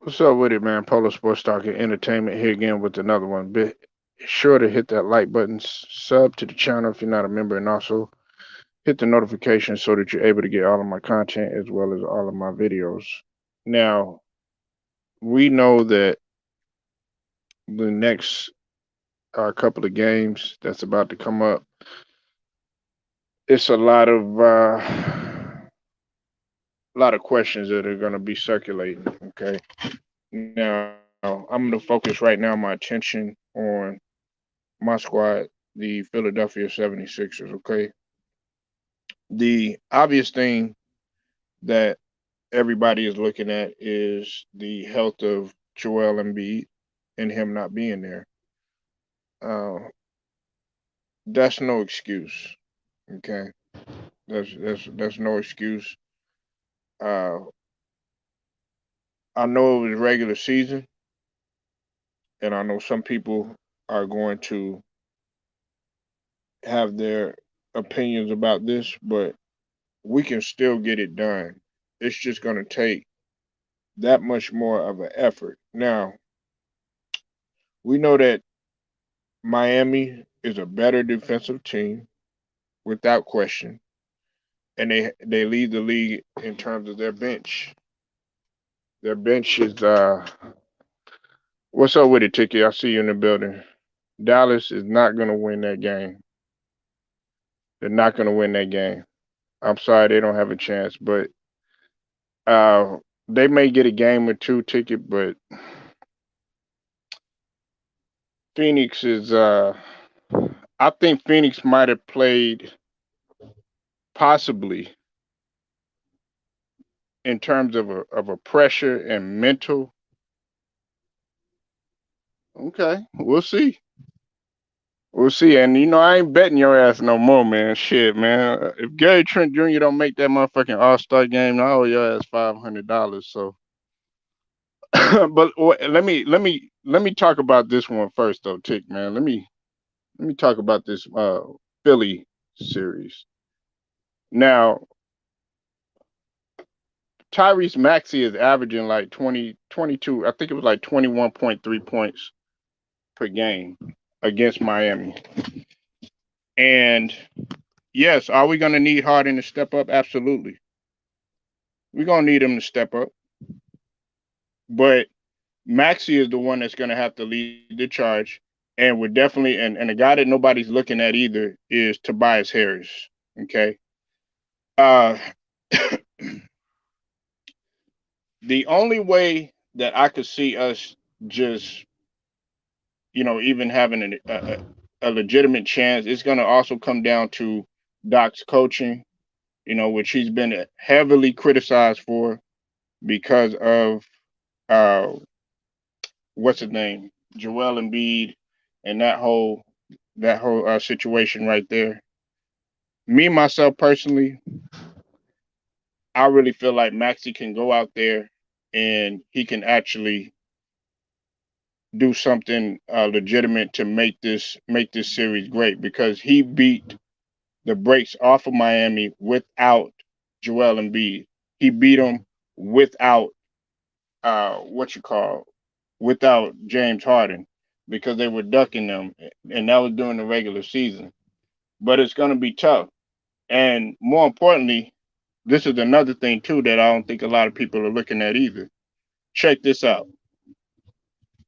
What's up with it, man? Polo Sports Talk and Entertainment here again with another one. Be sure to hit that like button, sub to the channel if you're not a member, and also hit the notification so that you're able to get all of my content as well as all of my videos. Now, we know that the next couple of games that's about to come up, it's a lot of questions that are going to be circulating. Okay, now I'm going to focus right now my attention on my squad, the Philadelphia 76ers, okay? The obvious thing that everybody is looking at is the health of Joel Embiid and him not being there. Uh, that's no excuse, okay? That's no excuse. Uh, I know it was regular season, and I know some people are going to have their opinions about this, but we can still get it done. It's just going to take that much more of an effort. Now, we know that Miami is a better defensive team without question, and they lead the league in terms of their bench. Their bench is what's up with it, Tiki? I see you in the building. Dallas is not going to win that game. They're not going to win that game. I'm sorry, they don't have a chance, but uh, they may get a game or two ticket, but Phoenix is I think Phoenix might have played possibly in terms of a pressure and mental. Okay, we'll see. We'll see. And I ain't betting your ass no more, man. Shit, man. If Gary Trent Jr. don't make that motherfucking All-Star game, I owe your ass $500. So, but let me talk about this one first, though, Tick, man. Let me talk about this Philly series. Now, Tyrese Maxey is averaging like 20, 22. I think it was like 21.3 points per game against Miami. And yes, are we going to need Harden to step up? Absolutely. We're going to need him to step up. But Maxey is the one that's going to have to lead the charge. And we're definitely, and a guy that nobody's looking at either is Tobias Harris. Okay. Uh, the only way that I could see us just, even having a legitimate chance, it's going to also come down to Doc's coaching, which he's been heavily criticized for because of uh, what's his name, Joel Embiid, and that whole situation right there. Me myself personally, I really feel like Maxi can go out there and he can actually do something legitimate to make this series great because he beat the brakes off of Miami without Joel Embiid. He beat them without what you call without James Harden because they were ducking them, and that was during the regular season. But it's going to be tough, and more importantly, this is another thing too that I don't think a lot of people are looking at either. Check this out: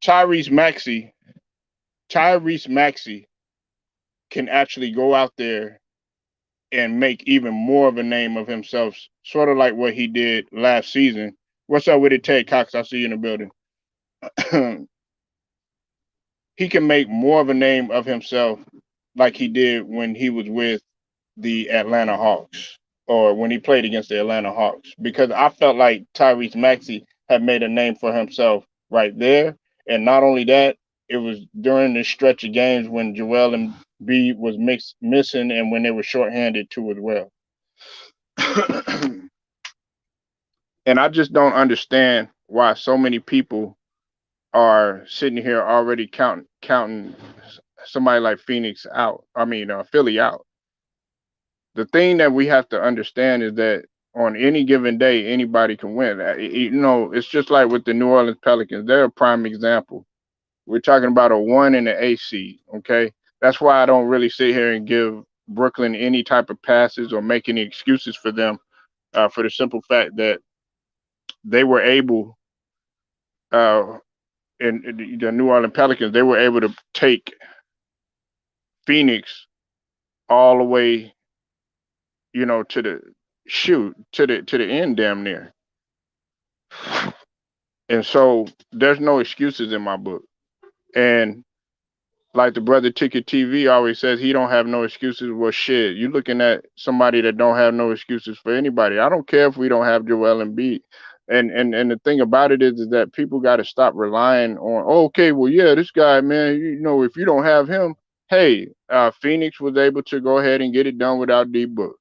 Tyrese Maxey, Tyrese Maxey can actually go out there and make even more of a name of himself, sort of like what he did last season. What's up with it, Ted Cox? I see you in the building. He can make more of a name of himself like he did when he was with the Atlanta Hawks or when he played against the Atlanta Hawks because I felt like Tyrese Maxey had made a name for himself right there. And not only that, it was during this stretch of games when Joel and B was missing and when they were shorthanded too as well. And I just don't understand why so many people are sitting here already counting somebody like Phoenix out. I mean, Philly out. The thing that we have to understand is that on any given day, anybody can win. You know, it's just like with the New Orleans Pelicans. They're a prime example. We're talking about a one and an A seed. Okay, that's why I don't really sit here and give Brooklyn any type of passes or make any excuses for them, for the simple fact that they were able, uh, in the New Orleans Pelicans, they were able to take Phoenix all the way, you know, to the shoot to the end, damn near. And so there's no excuses in my book. And like the brother Ticket TV always says, he don't have no excuses. Well, shit, you looking at somebody that don't have no excuses for anybody. I don't care if we don't have Joel Embiid. And the thing about it is that people got to stop relying on, oh, okay, well, yeah, this guy, man, you know, if you don't have him, hey, Phoenix was able to go ahead and get it done without D Book.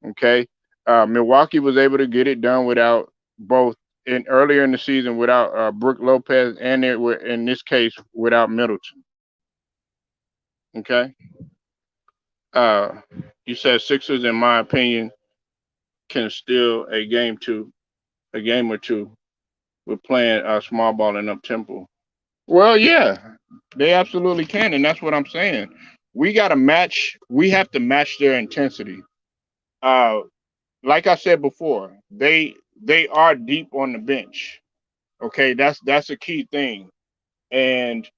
Okay, Milwaukee was able to get it done without both in earlier in the season without Brook Lopez, and it were in this case without Middleton. Okay. Uh, you said Sixers, in my opinion, can steal a game or two with playing small ball and up tempo. Well, yeah, they absolutely can, and that's what I'm saying. We got to match. We have to match their intensity. Uh, like I said before, they are deep on the bench. Okay, that's a key thing, and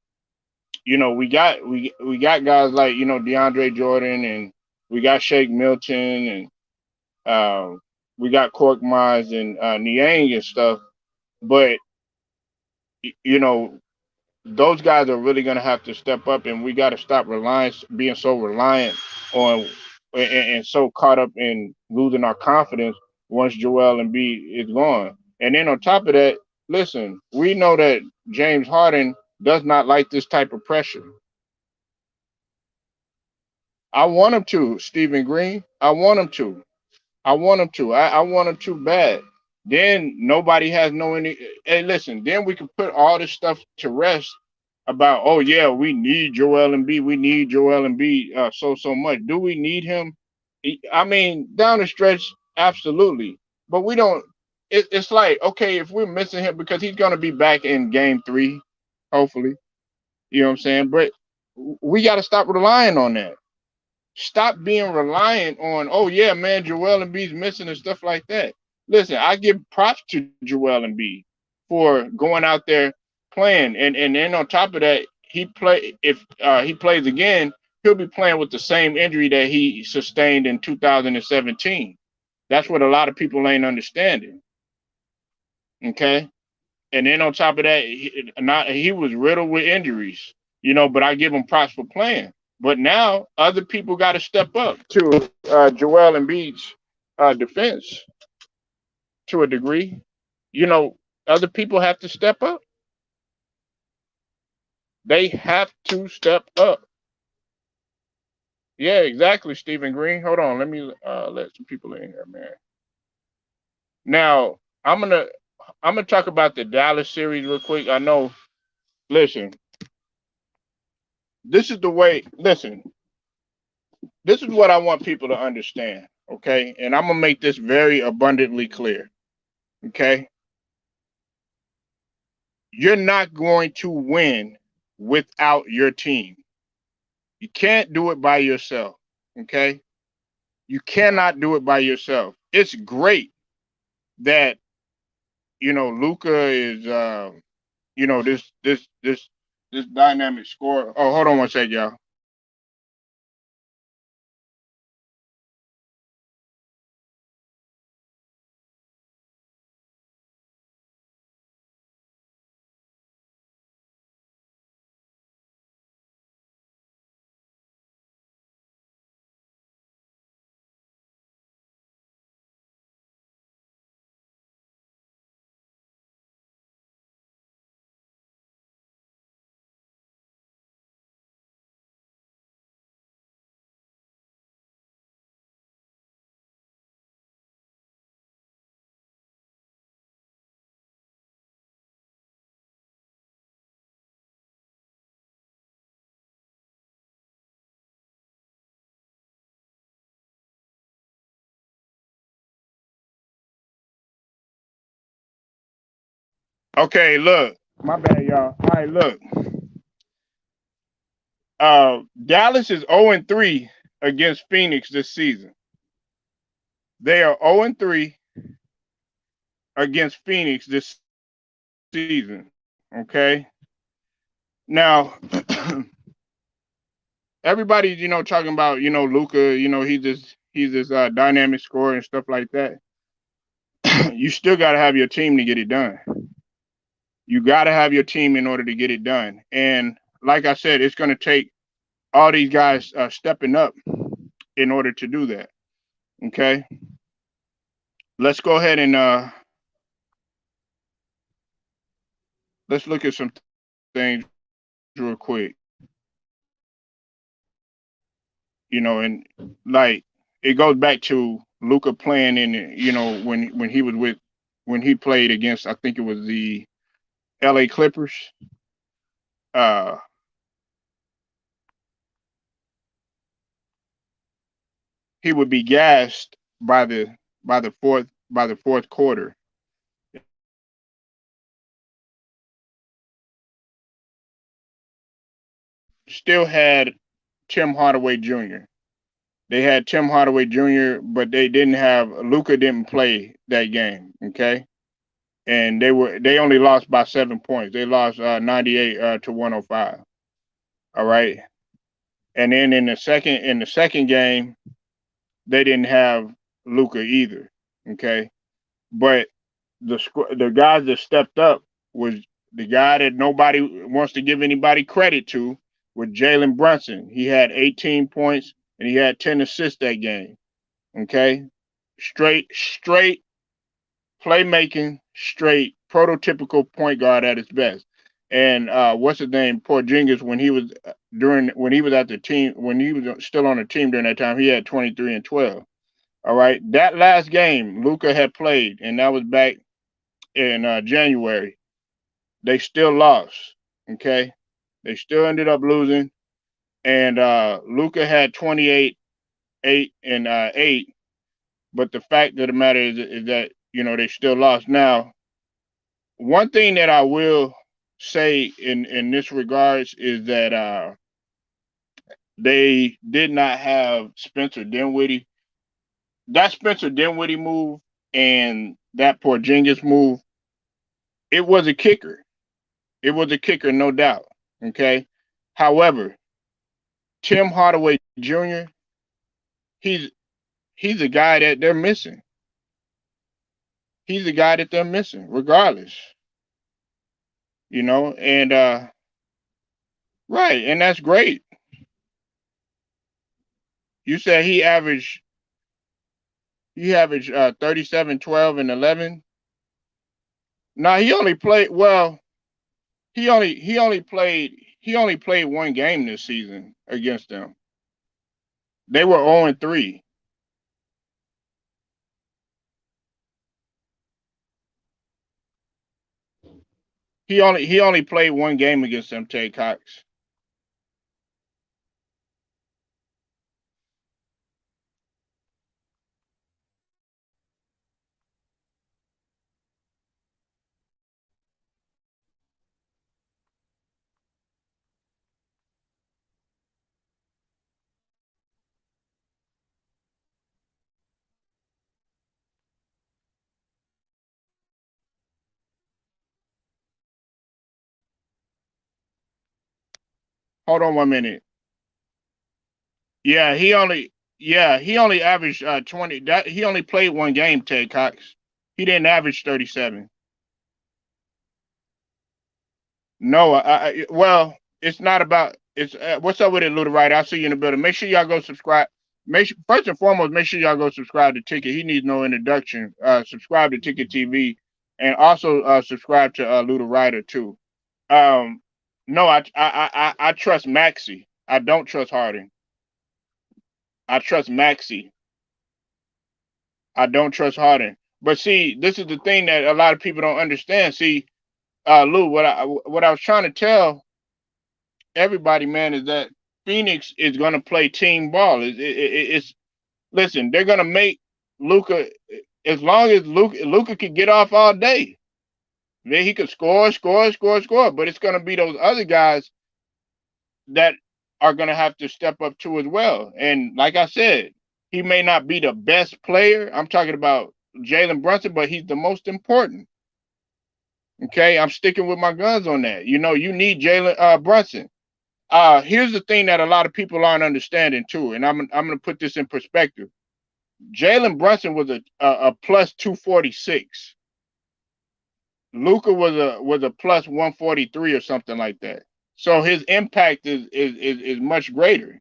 you know we got guys like, you know, DeAndre Jordan, and we got Shake Milton, and uh, we got Cork Mines and Niang and stuff. But you know, those guys are really gonna have to step up, and we got to stop relying, being so reliant on, and so caught up in losing our confidence once Joel Embiid is gone. And then on top of that, listen, we know that James Harden does not like this type of pressure. I want him to, Stephen Green. I want him to. I want him to. I want him to bad. Then nobody has no any. Hey, listen. Then we can put all this stuff to rest about. Oh yeah, we need Joel Embiid. We need Joel Embiid so much. Do we need him? I mean, down the stretch, absolutely. But we don't. It's like, okay, if we're missing him because he's gonna be back in Game 3, hopefully. You know what I'm saying? But we got to stop relying on that. Stop being reliant on, oh yeah, man, Joel Embiid's missing and stuff like that. Listen, I give props to Joel Embiid for going out there playing, and then on top of that, he play if he plays again, he'll be playing with the same injury that he sustained in 2017. That's what a lot of people ain't understanding. Okay, and then on top of that, he was riddled with injuries, you know. But I give him props for playing. But now other people got to step up to Joel Embiid's defense to a degree. You know, other people have to step up. They have to step up. Yeah, exactly, Stephen Green. Hold on, let me let some people in here, man. Now I'm gonna talk about the Dallas series real quick. I know. Listen, this is the way. Listen, this is what I want people to understand, okay? And I'm gonna make this very abundantly clear, okay? You're not going to win without your team. You can't do it by yourself, okay? You cannot do it by yourself. It's great that, you know, Luca is you know, this dynamic scorer. Oh, hold on one sec, y'all. Okay, look, my bad, y'all. All right, look. Dallas is 0-3 against Phoenix this season. They are 0-3 against Phoenix this season. Okay. Now, everybody's talking about Luka. He's this dynamic scorer and stuff like that. You still got to have your team to get it done. You got to have your team in order to get it done. And like I said, it's going to take all these guys stepping up in order to do that. Okay. Let's go ahead and let's look at some things real quick. And like it goes back to Luca playing in, when he played against, I think it was the LA Clippers. Uh, he would be gassed by the fourth quarter. Still had Tim Hardaway Jr. They had Tim Hardaway Jr., but they didn't have Luca. Didn't play that game. Okay, and they only lost by 7 points. They lost 98 to 105. All right, and then in the second game they didn't have Luca either. Okay, but the guys that stepped up was the guy that nobody wants to give anybody credit to, was Jalen Brunson. He had 18 points and he had 10 assists that game. Okay, straight playmaking, straight prototypical point guard at his best. And what's his name, Porzingis, when he was at the team, when he was still on the team during that time, he had 23 and 12. All right, that last game Luca had played, and that was back in January. They still lost. Okay, they still ended up losing, and Luca had 28, 8, and 8. But the fact of the matter is that they still lost. Now, one thing that I will say in this regards is that they did not have Spencer Dinwiddie. That Spencer Dinwiddie move and that Porzingis move, it was a kicker. It was a kicker, no doubt. Okay. However, Tim Hardaway Jr., he's he's a guy that they're missing. He's a guy that they're missing, regardless. And right, and that's great. You said he averaged 37, 12, and 11. Now he only played well. He only played one game this season against them. They were 0-3. He only played one game against them, Ted Cox. Hold on 1 minute. Yeah, he only averaged 20. That he only played one game, Ted Cox. He didn't average 37. No, well, it's not about it's what's up with it, Little Right? I'll see you in the building. Make sure y'all go subscribe. First and foremost, make sure y'all go subscribe to Ticket. He needs no introduction. Subscribe to Ticket TV, and also subscribe to Little Rider too. Um, no, I trust Maxey. I don't trust Harden. I trust Maxey. I don't trust Harden. But see, this is the thing that a lot of people don't understand. See, Lou, what I was trying to tell everybody, man, is that Phoenix is going to play team ball. It's listen, they're going to make Luca, as long as Luca can get off all day. Then he could score, score, score, score, but it's going to be those other guys that are going to have to step up too as well. And like I said, he may not be the best player. I'm talking about Jalen Brunson, but he's the most important. Okay, I'm sticking with my guns on that. You know, you need Jalen Brunson. Here's the thing that a lot of people aren't understanding too, and I'm going to put this in perspective. Jalen Brunson was a plus 246. Luca was a plus 143 or something like that. So his impact is much greater,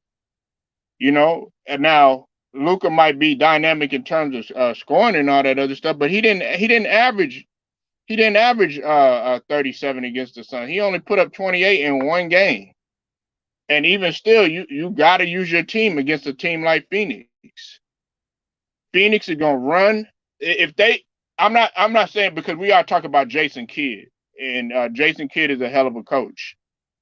you know. And now Luca might be dynamic in terms of scoring and all that other stuff, but he didn't average 37 against the Suns. He only put up 28 in one game. And even still, you got to use your team against a team like Phoenix. Phoenix is gonna run. If they, I'm not saying, because we are talking about Jason Kidd, and Jason Kidd is a hell of a coach.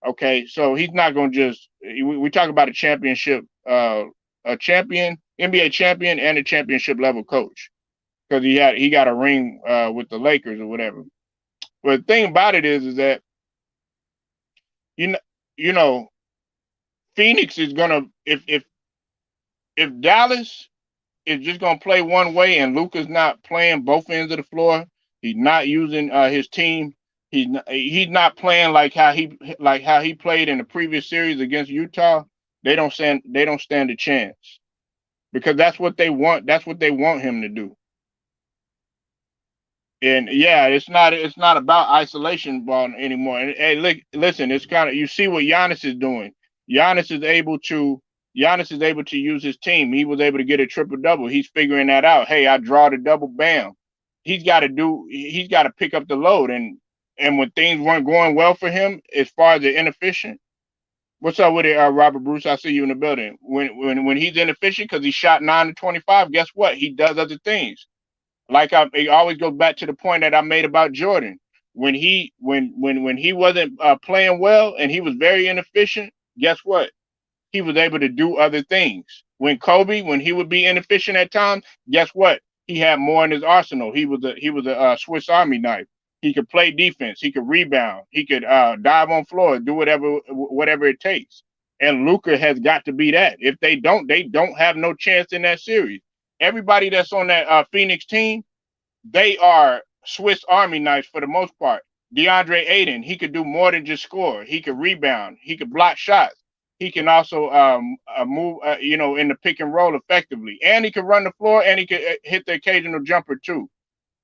Okay, so he's not gonna just. We talk about a championship, a champion, NBA champion, and a championship level coach, because he got a ring with the Lakers or whatever. But the thing about it is that you know you know Phoenix is gonna, if Dallas is just gonna play one way and Luka's not playing both ends of the floor. He's not using his team. He's not playing like how he played in the previous series against Utah. They don't stand a chance, because that's what they want. That's what they want him to do. And yeah, it's not about isolation ball anymore. And hey, look, listen, it's kind of, you see what Giannis is doing. Giannis is able to Giannis is able to use his team. He was able to get a triple double. He's figuring that out. Hey, I draw the double, bam. He's got to pick up the load. And when things weren't going well for him, as far as the inefficient, what's up with it, Robert Bruce? I see you in the building. When he's inefficient because he shot 9 to 25, guess what? He does other things. It always goes back to the point that I made about Jordan. When he wasn't playing well and he was very inefficient, guess what? He was able to do other things. When he would be inefficient at times, guess what? He had more in his arsenal. He was a Swiss Army knife. He could play defense. He could rebound. He could dive on floor, do whatever it takes. And Luca has got to be that. If they don't have no chance in that series. Everybody that's on that Phoenix team, they are Swiss Army knives for the most part. DeAndre Ayton, he could do more than just score. He could rebound. He could block shots. He can also move, in the pick and roll effectively, and he can run the floor, and he could hit the occasional jumper too.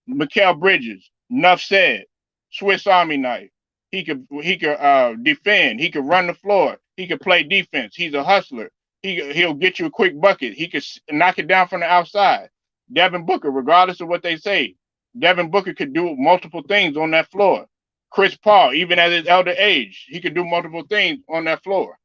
Mikal Bridges, enough said. Swiss Army knife. He could defend. He could run the floor. He could play defense. He's a hustler. He'll get you a quick bucket. He could knock it down from the outside. Devin Booker, regardless of what they say, Devin Booker could do multiple things on that floor. Chris Paul, even at his elder age, he could do multiple things on that floor.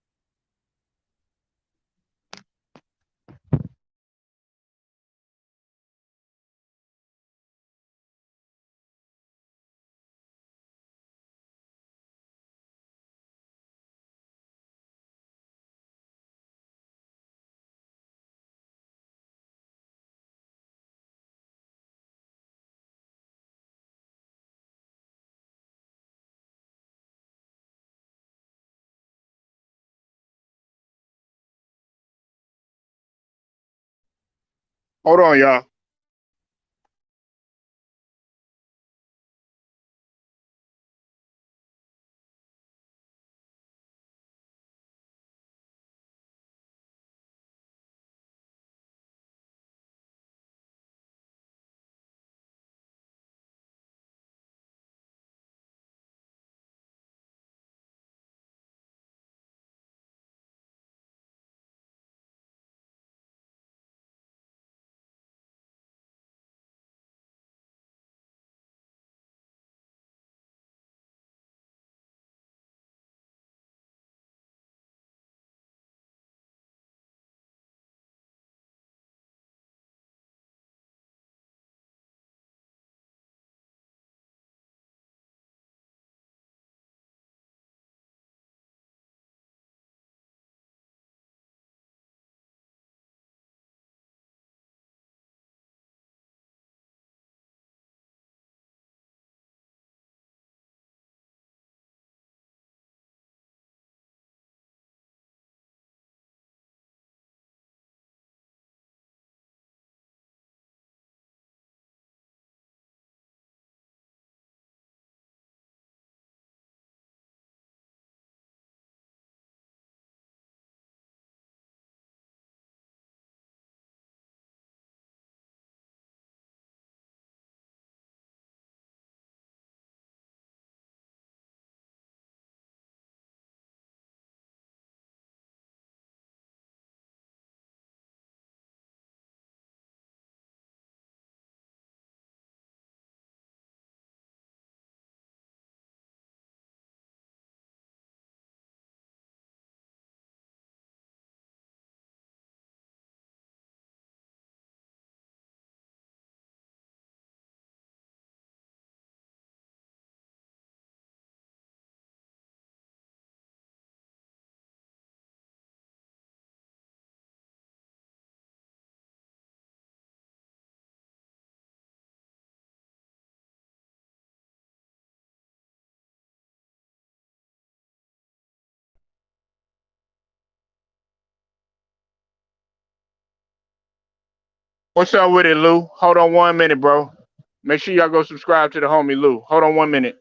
Hold on, y'all. What's up with it, Lou? Hold on 1 minute, bro. Make sure y'all go subscribe to the homie Lou. Hold on 1 minute.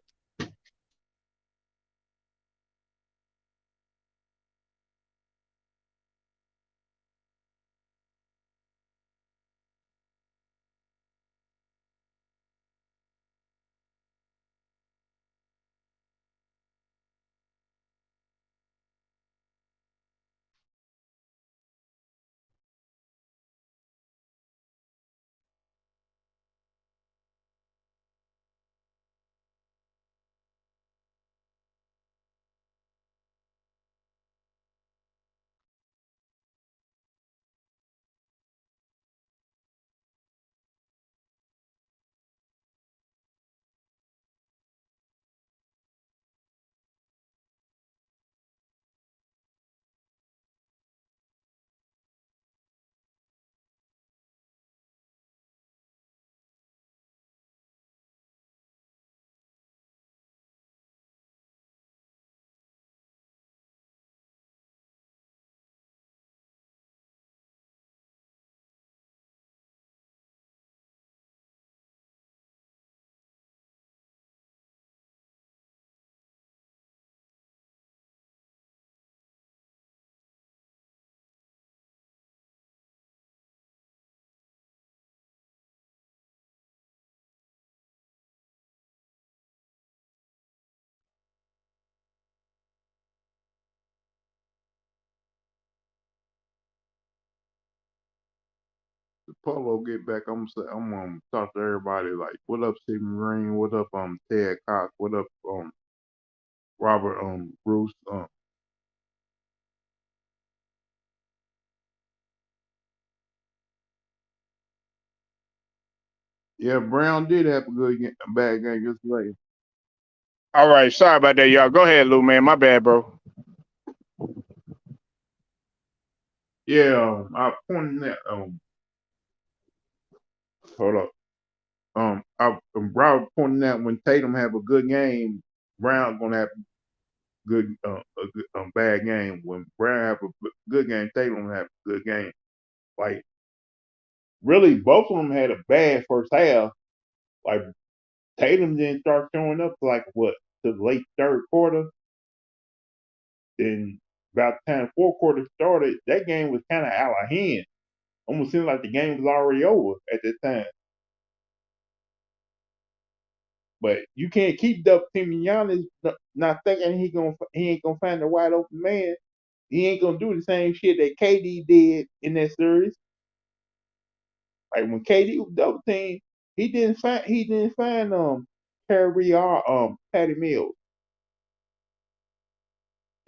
The Polo get back, I'm talk to everybody like, what up, Stephen Green? What up, Ted Cox? What up, Robert, Bruce? Yeah, Brown did have a bad game yesterday. All right, sorry about that, y'all. Go ahead, Lou, man. My bad, bro. Yeah, I pointed that. Hold up. Robert pointing out when Tatum have a good game, Brown gonna have a good, bad game. When Brown have a good game, Tatum gonna have a good game. Like really, both of them had a bad first half. Like Tatum didn't start showing up to like what to the late third quarter. Then about the time fourth quarter started, that game was kind of out of hand. Almost seemed like the game was already over at that time. But you can't keep Duck Team Giannis not thinking he ain't gonna find a wide open man. He ain't gonna do the same shit that KD did in that series. Like when KD was double team, he didn't find Kyrie or Patty Mills.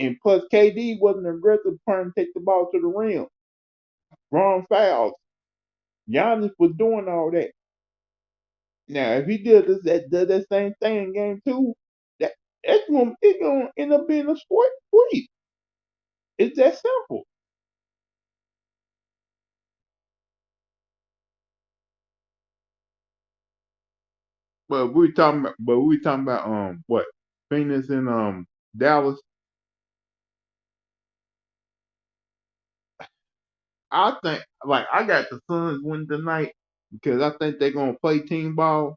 And plus KD wasn't aggressive trying to take the ball to the rim. Wrong fouls. Giannis was doing all that. Now if he does that same thing in game two, that it's gonna end up being a sport sweep. It's that simple. But we talking about what Phoenix and Dallas. I think like I got the Suns win tonight because I think they're gonna play team ball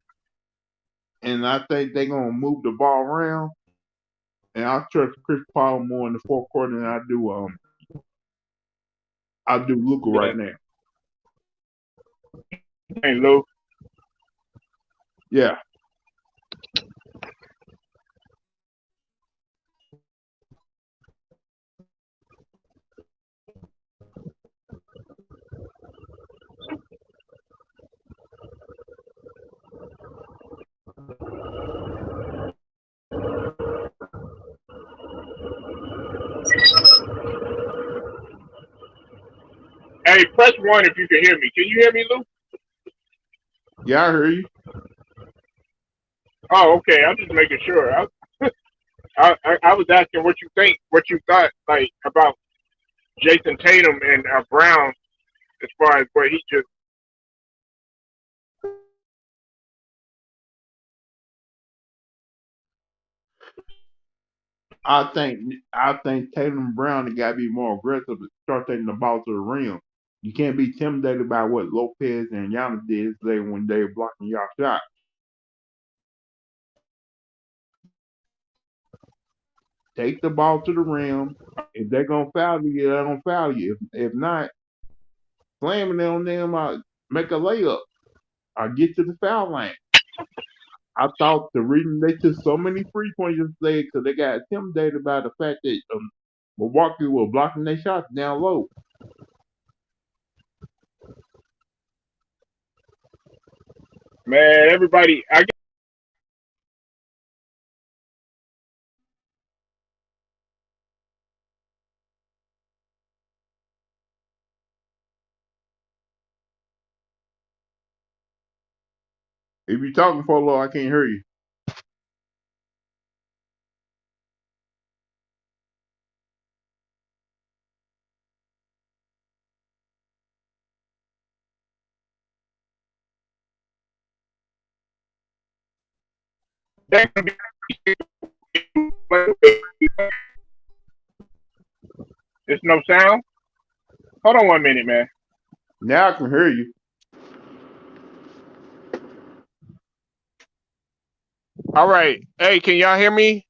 and I think they're gonna move the ball around and I trust Chris Paul more in the fourth quarter than I do Luca right Yeah. now. Hey, Lou. Yeah. Hey, press one if you can hear me. Can you hear me, Lou? Yeah, I hear you. Oh, okay. I'm just making sure. I was asking what you thought, like about Jason Tatum and Brown, as far as what he just. I think Tatum Brown gotta be more aggressive to start taking the ball to the rim. You can't be intimidated by what Lopez and Giannis did today when they were blocking y'all shot. Take the ball to the rim. If they're gonna foul you, they're gonna foul you. If not, slamming it on them, make a layup. Or get to the foul line. I thought the reason they took so many free points yesterday because they got intimidated by the fact that Milwaukee was blocking their shots down low. Man, everybody, I If you're talking for a low, I can't hear you. they're gonna be. There's no sound. Hold on 1 minute, man. Now I can hear you. All right. Hey, can y'all hear me?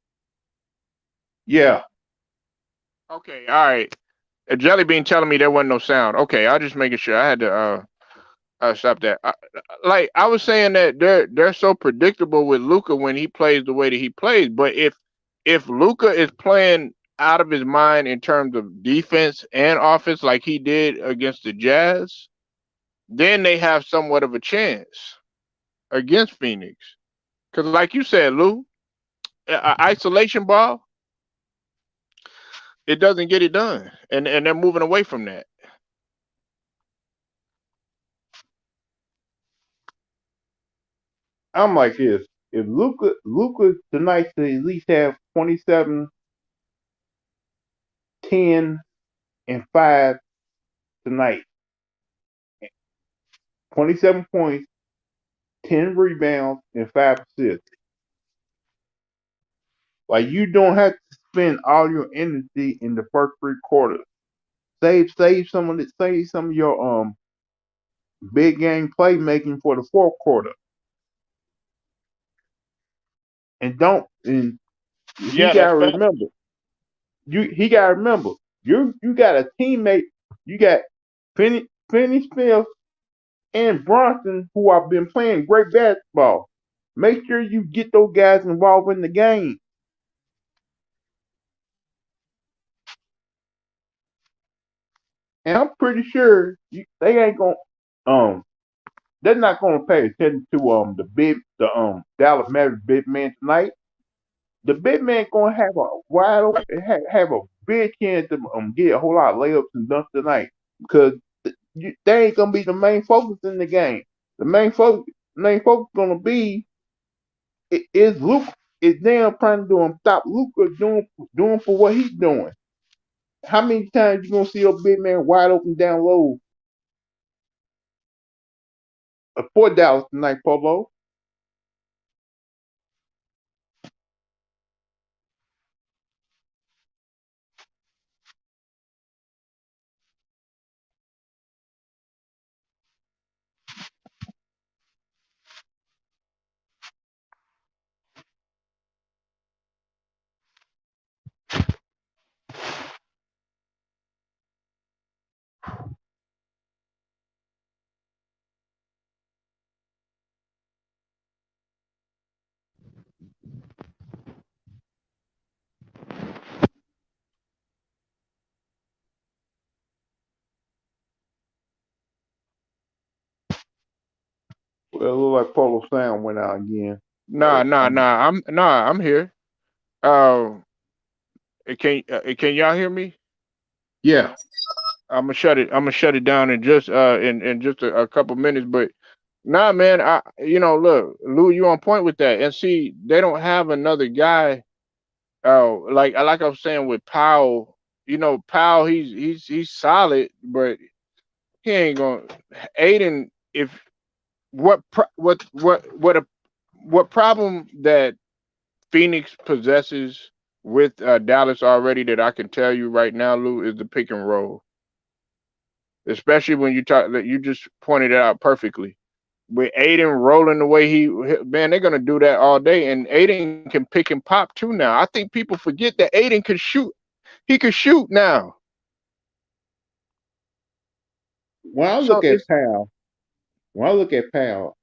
Yeah. Okay. All right. A jelly bean telling me there wasn't no sound. Okay, I'll just making sure. I had to stop that. Like I was saying that they're so predictable with Luca when he plays the way that he plays. But if Luca is playing out of his mind in terms of defense and offense like he did against the Jazz, then they have somewhat of a chance against Phoenix. Because like you said, Lou, isolation ball, it doesn't get it done, and they're moving away from that. I'm like this. If Luca tonight should at least have 27, 10, and 5 tonight. 27 points, 10 rebounds, and 5 assists. Like you don't have to spend all your energy in the first 3 quarters. Save some of your big game playmaking for the fourth quarter. And he Yeah, that's gotta fact. remember. He gotta remember. You got a teammate, you got Finney Smith and Bronson who have been playing great basketball. Make sure you get those guys involved in the game. And I'm pretty sure they ain't gonna um they're not gonna pay attention to the Dallas Mavericks big man tonight. The big man gonna have a wide open, have a big chance to get a whole lot of layups and dunks tonight because they ain't gonna be the main focus in the game. The main focus gonna be is Luke is damn trying to do him stop Luca doing for what he's doing. How many times you gonna see a big man wide open down low for Dallas tonight, Polo? Well, it look like Polo sound went out again. Nah, nah, nah. I'm here. Uh, can y'all hear me? Yeah. I'm gonna shut it down in just in just a couple minutes. But nah, man. Look, Lou, you on point with that. And see, they don't have another guy. Like I was saying with Powell. Powell, he's solid, but he ain't gonna. Aiden, if what problem that Phoenix possesses with Dallas already that I can tell you right now, Lou, is the pick and roll. especially when you talk that you just pointed it out perfectly. With Aiden rolling the way man, they're gonna do that all day, and Aiden can pick and pop too now. I think people forget that Aiden could shoot. He could shoot now. When I So look at it's Powell, when I look at Powell,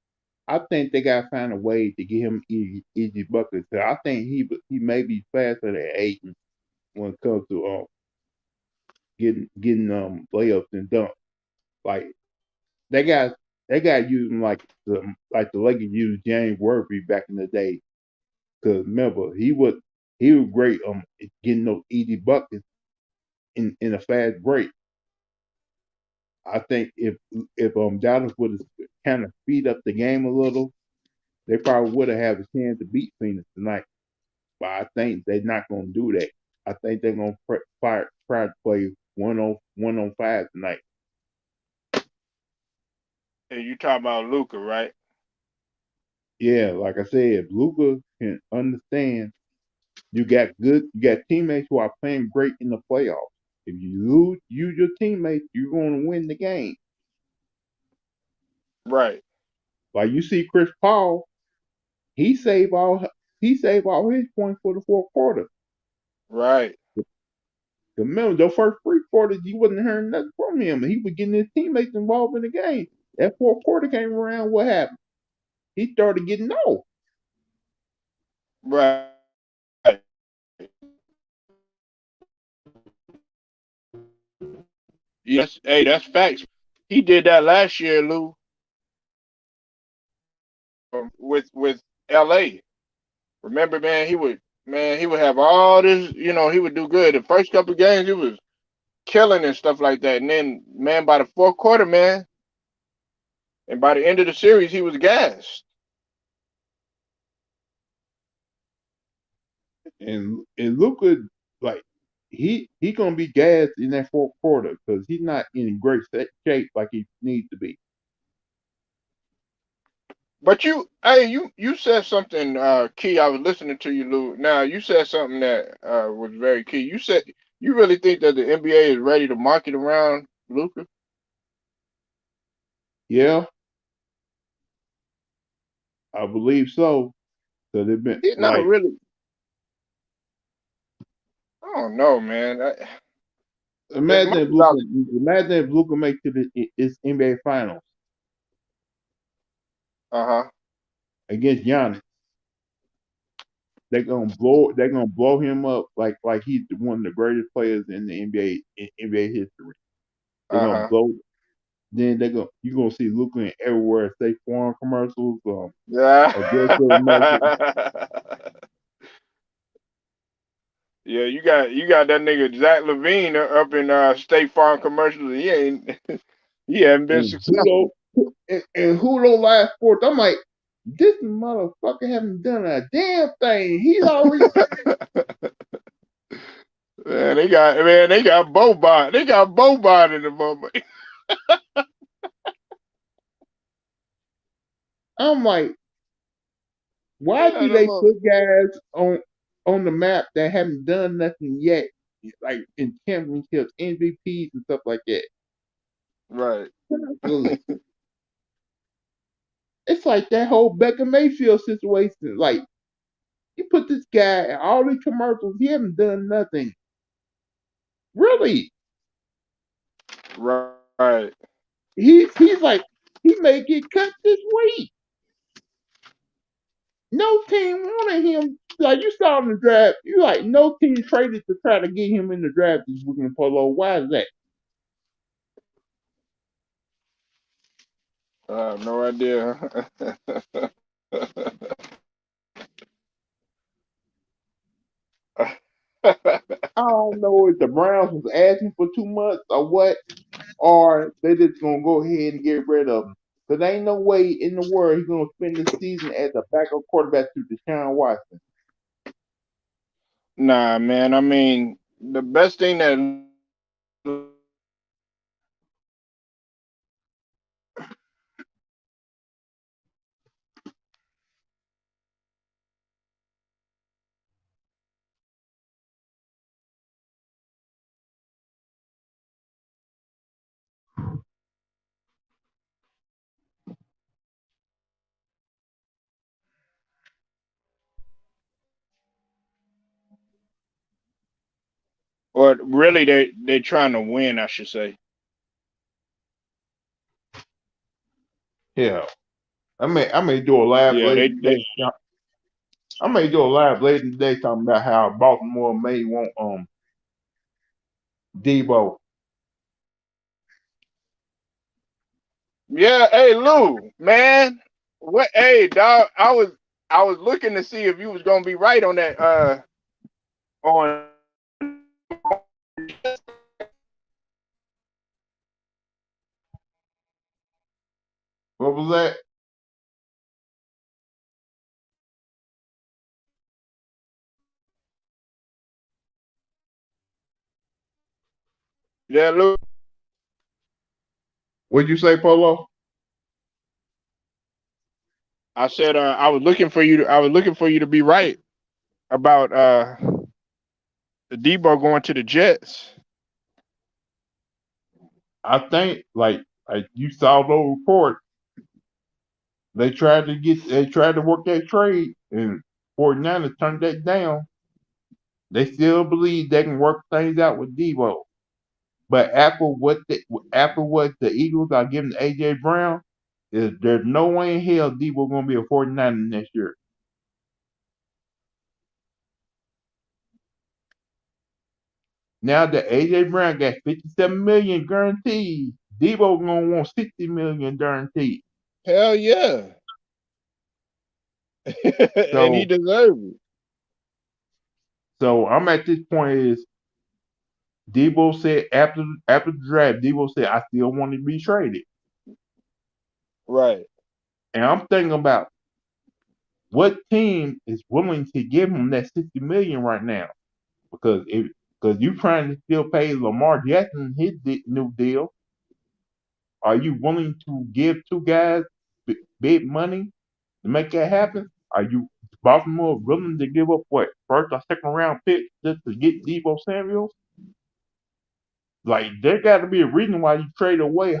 I think they gotta find a way to get him easy buckets. So I think he may be faster than Aiton when it comes to getting layups and dunks. Like they got they got to use him like the Lakers used James Worthy back in the day. Cause remember he was great getting those easy buckets in a fast break. I think if Dallas would have kind of speed up the game a little, they probably would have had a chance to beat Phoenix tonight. But I think they're not going to do that. I think they're going to try to play one on five tonight. and you talking about Luca, right? Yeah, like I said, if Luca can understand, you got teammates who are playing great in the playoffs. If you use your teammates, you're going to win the game. Right, Like you see, Chris Paul, he saved all he saved all his points for the fourth quarter. right, Remember, the first three quarters, you wasn't hearing nothing from him. He was getting his teammates involved in the game. That fourth quarter came around, what happened? He started getting off. right. Yes, hey, that's facts. He did that last year, Lou, with L.A. Remember, man, he would have all this. He would do good. The first couple of games, he was killing and stuff like that. And then, man, by the fourth quarter, man, and by the end of the series, he was gassed. And Luca, like he gonna be gassed in that fourth quarter because he's not in great shape like he needs to be. But hey, you said something key. I was listening to you, Lou. Now you said something that was very key. You said you really think that the NBA is ready to market around Luca? Yeah, I believe so. Cause it been He's not like really. I don't know, man. As imagine much if as I, Luca imagine if Luca makes it to this NBA Finals uh huh, against Giannis. They're gonna blow him up like he's one of the greatest players in the NBA history. They're uh gonna huh. blow. Then you're gonna see Luca in everywhere. State Farm commercials, Yeah. drug commercials. Yeah, you got that nigga Zach Levine up in State Farm commercials. And he hadn't been And Hudo successful. and Hudo Live Sports. I'm like, this motherfucker haven't done a damn thing. He's already. Man, they got Bobot. They got Bobot in the moment. I'm like, why Yeah, do them they little, put guys on the map that haven't done nothing yet, like in championships, MVPs and stuff like that? right. Constantly. It's like that whole Becca Mayfield situation. Like you put this guy in all these commercials, he haven't done nothing. Really, Right. he's like he may get cut this week. No team wanted him. Like you saw in the draft, you like no team traded to try to get him in the draft this weekend. Polo, why is that? I have no idea. I don't know if the Browns was asking for too much or what, or they just gonna go ahead and get rid of him. Cause there ain't no way in the world he's gonna spend the season as a backup quarterback to Deshaun Watson. Nah, man. I mean, the best thing that or really they trying to win, I should say. Yeah, I may do a live Yeah, later they today. I may do a live later today talking about how Baltimore may want Debo. yeah. Hey Lou, man, what? Hey dog, I was looking to see if you was gonna be right on that on. What was that? Yeah, Lou. What'd you say, Polo? I said I was looking for you. I was looking for you to be right about the Debo going to the Jets. I think like you saw those reports. They tried to work that trade, and 49ers turned that down. They still believe they can work things out with Debo. But after what the Eagles are giving to AJ Brown, there's no way in hell Debo gonna be a 49er next year. Now that AJ Brown got 57 million guaranteed, Debo gonna want 60 million guaranteed. Hell yeah, and he So deserves it. so I'm at this point is Debo said after the draft, Debo said I still want to be traded. Right. And I'm thinking about what team is willing to give him that 60 million right now. Because if because you trying to still pay Lamar Jackson his new deal, are you willing to give two guys big money to make that happen? Are you Baltimore willing to give up what first or second round pick just to get Debo Samuels? Like there got to be a reason why you trade away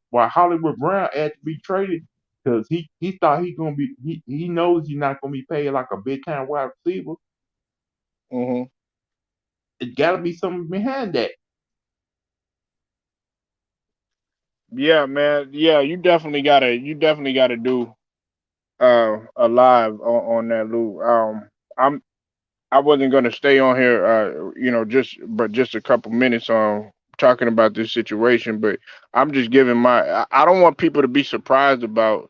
why Hollywood Brown had to be traded because he thought he knows he's not gonna be paid like a big time wide receiver. Hmm. It got to be something behind that. Yeah, man. Yeah, you definitely gotta do a live on that, Lou. I'm I wasn't gonna stay on here, just a couple minutes on talking about this situation, but I'm just giving I don't want people to be surprised about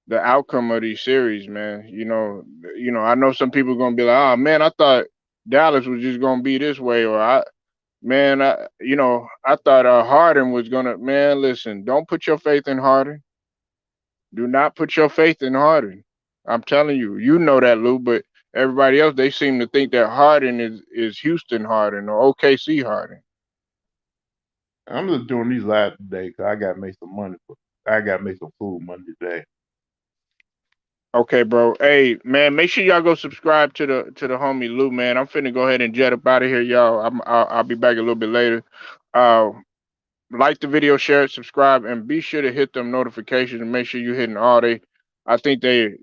the outcome of these series, man. I know some people gonna be like, "Oh man, I thought Dallas was just gonna be this way," or I thought Harden was gonna. Man, listen, don't put your faith in Harden. Do not put your faith in Harden. I'm telling you, you know that, Lou, but everybody else they seem to think that Harden is Houston Harden or OKC Harden. I'm just doing these live today because I got to make some food money today. Okay, bro. Hey, man, make sure y'all go subscribe to the homie Lou, man. I'm finna go ahead and jet up out of here, y'all. I'll be back a little bit later. Uh, like the video, share it, subscribe, and be sure to hit them notifications and make sure you're hitting all they. I think they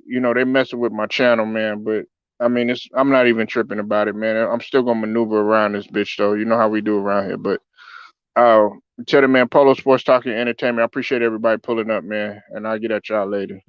messing with my channel, man. But I mean, I'm not even tripping about it, man. I'm still gonna maneuver around this bitch, though. You know how we do around here. But uh, tell the man, Polo Sports Talking Entertainment. I appreciate everybody pulling up, man, and I'll get at y'all later.